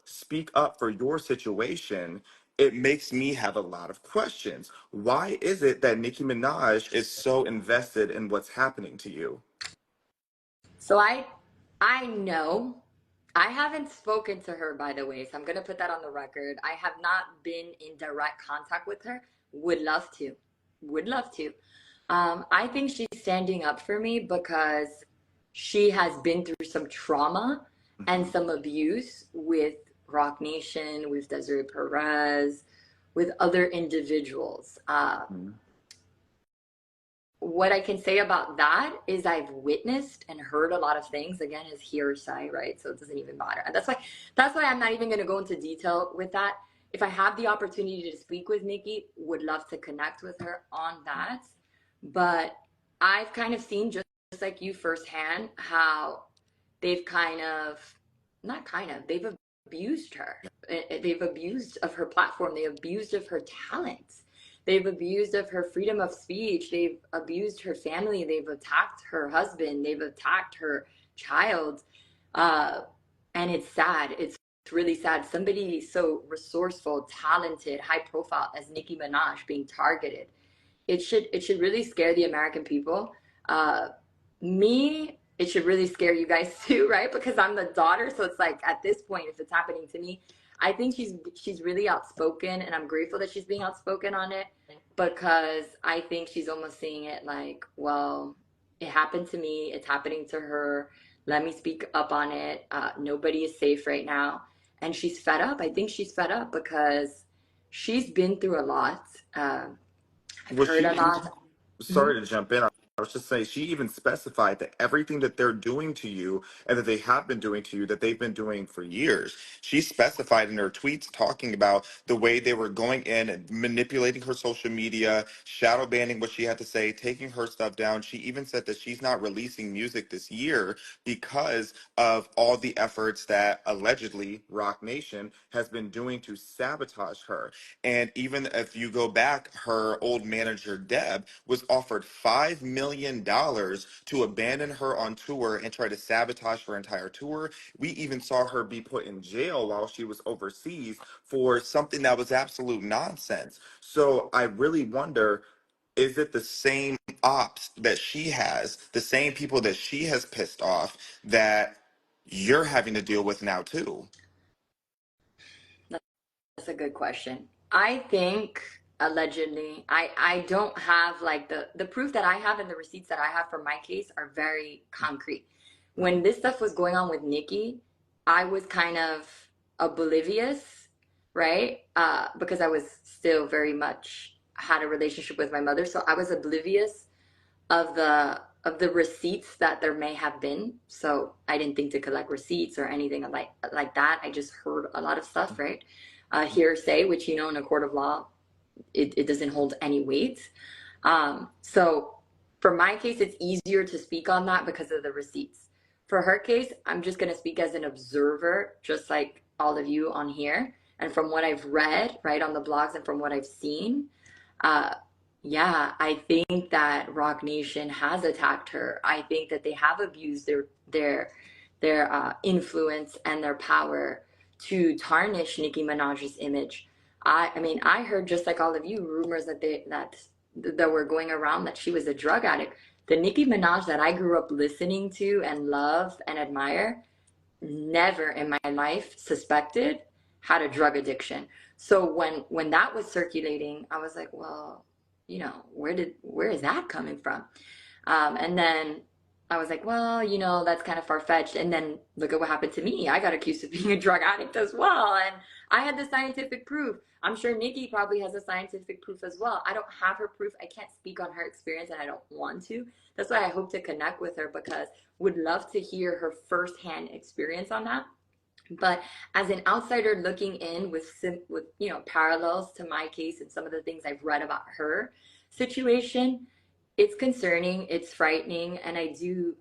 speak up for your situation, it makes me have a lot of questions. Why is it that Nicki Minaj is so invested in what's happening to you? So I know I haven't spoken to her, by the way, so I'm gonna put that on the record. I have not been in direct contact with her. Would love to. Would love to. I think she's standing up for me because she has been through some trauma and Hmm. some abuse with Rock Nation, with Desiree Perez, with other individuals. What I can say about that is I've witnessed and heard a lot of things. Again, as hearsay, right? So it doesn't even matter. And that's why I'm not even going to go into detail with that. If I have the opportunity to speak with Nicki, would love to connect with her on that. But I've kind of seen, just like you firsthand, how they've kind of, not kind of, they've abused her. They've abused of her platform. They abused of her talent. They've abused of her freedom of speech. They've abused her family. They've attacked her husband. They've attacked her child. Uh, and it's sad. It's really sad. Somebody so resourceful, talented, high profile as Nicki Minaj being targeted. It should really scare the American people. Uh, Me, it should really scare you guys too, right? Because I'm the daughter, so it's like at this point, if it's happening to me, I think she's really outspoken, and I'm grateful that she's being outspoken on it because I think she's almost seeing it like, well, it happened to me, it's happening to her. Let me speak up on it. Nobody is safe right now, and she's fed up. I think she's fed up because she's been through a lot. I've Was heard a she lot. Mhm. Sorry to jump in. I was just saying, she even specified that everything that they're doing to you and that they have been doing to you, that they've been doing for years. She specified in her tweets talking about the way they were going in and manipulating her social media, shadow banning what she had to say, taking her stuff down. She even said that she's not releasing music this year because of all the efforts that allegedly Rock Nation has been doing to sabotage her. And even if you go back, her old manager, Deb, was offered $5 million to abandon her on tour and try to sabotage her entire tour. We even saw her be put in jail while she was overseas for something that was absolute nonsense. So I really wonder, is it the same ops that she has, the same people that she has pissed off that you're having to deal with now too? That's a good question. I think allegedly, I don't have like the proof that I have and the receipts that I have for my case are very concrete. When this stuff was going on with Nicki, I was kind of oblivious, right? Because I was still very much had a relationship with my mother, so I was oblivious of the receipts that there may have been. So I didn't think to collect receipts or anything like that. I just heard a lot of stuff, right? Hearsay, which you know in a court of law, it doesn't hold any weight. So for my case, it's easier to speak on that because of the receipts. For her case, I'm just going to speak as an observer, just like all of you on here. And from what I've read, right, on the blogs and from what I've seen, uh, yeah, I think that Rock Nation has attacked her. I think that they have abused their influence and their power to tarnish Nicki Minaj's image. I mean, I heard just like all of you rumors that were going around that she was a drug addict. The Nicki Minaj that I grew up listening to and love and admire, never in my life suspected had a drug addiction. So when that was circulating, I was like, well, where is that coming from? And then I was like, well, that's kind of far fetched. And then look at what happened to me. I got accused of being a drug addict as well. And I had the scientific proof. I'm sure Nicki probably has the scientific proof as well. I don't have her proof. I can't speak on her experience and I don't want to. That's why I hope to connect with her because would love to hear her firsthand experience on that. But as an outsider looking in with parallels to my case and some of the things I've read about her situation, it's concerning, it's frightening, and I do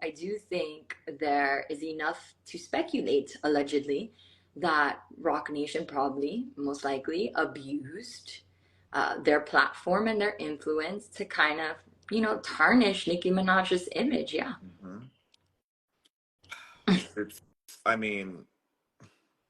think there is enough to speculate allegedly that Rock Nation probably most likely abused their platform and their influence to kind of tarnish Nicki Minaj's image. Yeah. Mhm. It's, I mean,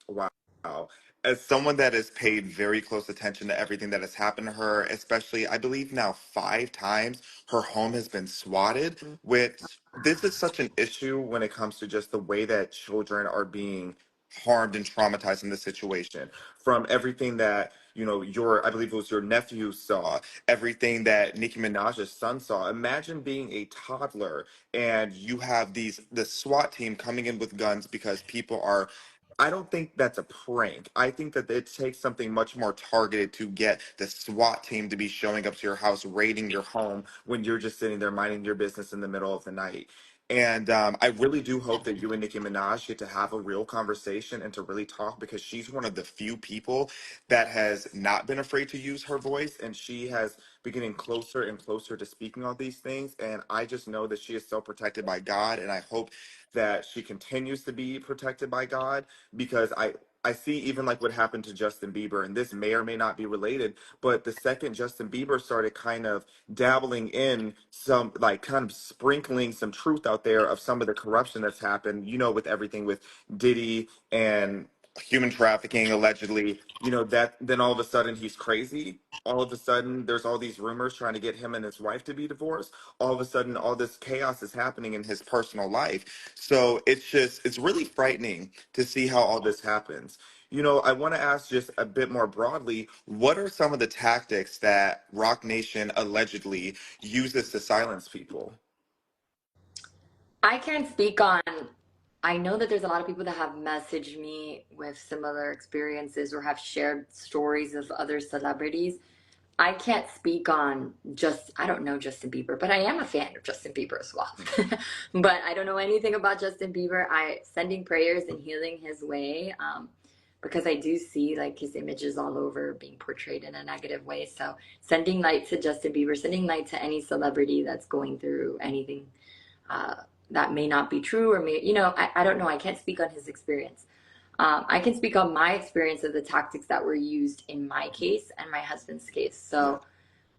wow. Wow. As someone that has paid very close attention to everything that has happened to her, especially, I believe now 5 times, her home has been swatted, which this is such an issue when it comes to just the way that children are being harmed and traumatized in this situation. From everything that, I believe it was your nephew saw, everything that Nicki Minaj's son saw. Imagine being a toddler and you have the SWAT team coming in with guns because people are. I don't think that's a prank. I think that it takes something much more targeted to get the SWAT team to be showing up to your house, raiding your home when you're just sitting there minding your business in the middle of the night. And I really do hope that you and Nicki Minaj get to have a real conversation and to really talk, because she's one of the few people that has not been afraid to use her voice, and she has been getting closer and closer to speaking on these things. And I just know that she is so protected by God, and I hope that she continues to be protected by God, because I see even like what happened to Justin Bieber, and this may or may not be related, but the second Justin Bieber started kind of dabbling in some, like kind of sprinkling some truth out there of some of the corruption that's happened, with everything with Diddy and human trafficking allegedly, that then all of a sudden he's crazy. All of a sudden there's all these rumors trying to get him and his wife to be divorced. All of a sudden all this chaos is happening in his personal life. So it's really frightening to see how all this happens. I want to ask just a bit more broadly, what are some of the tactics that Rock Nation allegedly uses to silence people? I can't speak on. I know that there's a lot of people that have messaged me with similar experiences or have shared stories of other celebrities. I can't speak on I don't know Justin Bieber, but I am a fan of Justin Bieber as well. But I don't know anything about Justin Bieber. Sending prayers and healing his way, because I do see like his images all over being portrayed in a negative way. So sending light to Justin Bieber, sending light to any celebrity that's going through anything uh, that may not be true, or I don't know. I can't speak on his experience. I can speak on my experience of the tactics that were used in my case and my husband's case. Yeah. So,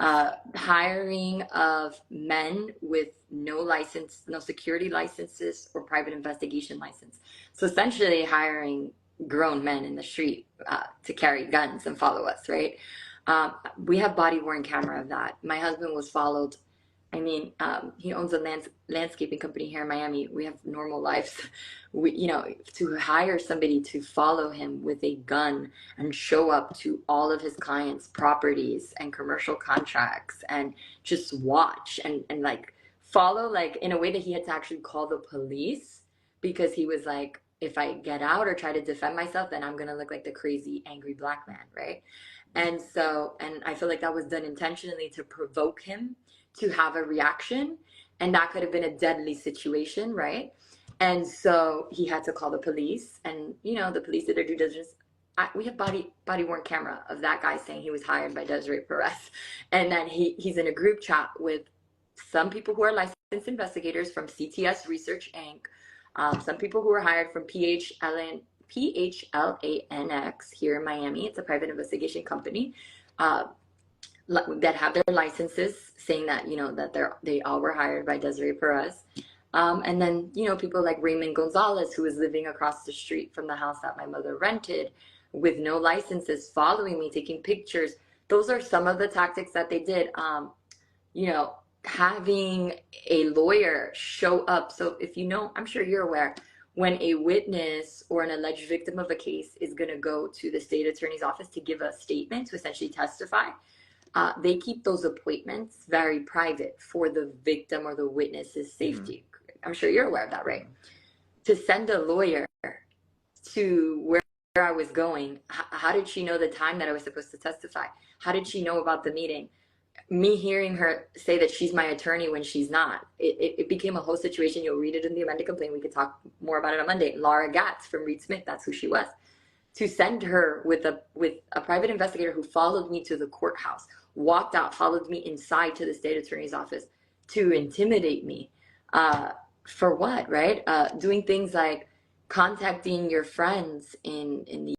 hiring of men with no license, no security licenses or private investigation license. So essentially hiring grown men in the street to carry guns and follow us, right? We have body worn camera of that. My husband was followed. I mean, he owns a landscaping company here in Miami. We have normal lives. To hire somebody to follow him with a gun and show up to all of his clients' properties and commercial contracts and just watch and like follow, like in a way that he had to actually call the police, because he was like, if I get out or try to defend myself, then I'm gonna look like the crazy angry black man, right? And I feel like that was done intentionally to provoke him to have a reaction, and that could have been a deadly situation, right? And so he had to call the police, and the police did their due diligence. We have body worn camera of that guy saying he was hired by Desiree Perez, and then he's in a group chat with some people who are licensed investigators from CTS Research Inc., some people who were hired from PHLANX here in Miami. It's a private investigation company. That have their licenses saying that they all were hired by Desiree Perez, and then people like Raymond Gonzalez, who was living across the street from the house that my mother rented, with no licenses, following me, taking pictures. Those are some of the tactics that they did. Having a lawyer show up. So if I'm sure you're aware, when a witness or an alleged victim of a case is going to go to the state attorney's office to give a statement, to essentially testify, they keep those appointments very private for the victim or the witness's safety. I'm sure you're aware of that, right? To send a lawyer to where I was going, how did she know the time that I was supposed to testify? How did she know about the meeting? Me hearing her say that she's my attorney when she's not. It became a whole situation. You'll read it in the amended complaint. We could talk more about it on Monday. Laura Gatz from Reed Smith, that's who she was. To send her with a private investigator who followed me to the courthouse, walked out, followed me inside to the state attorney's office to intimidate me. For what, right? Doing things like contacting your friends in the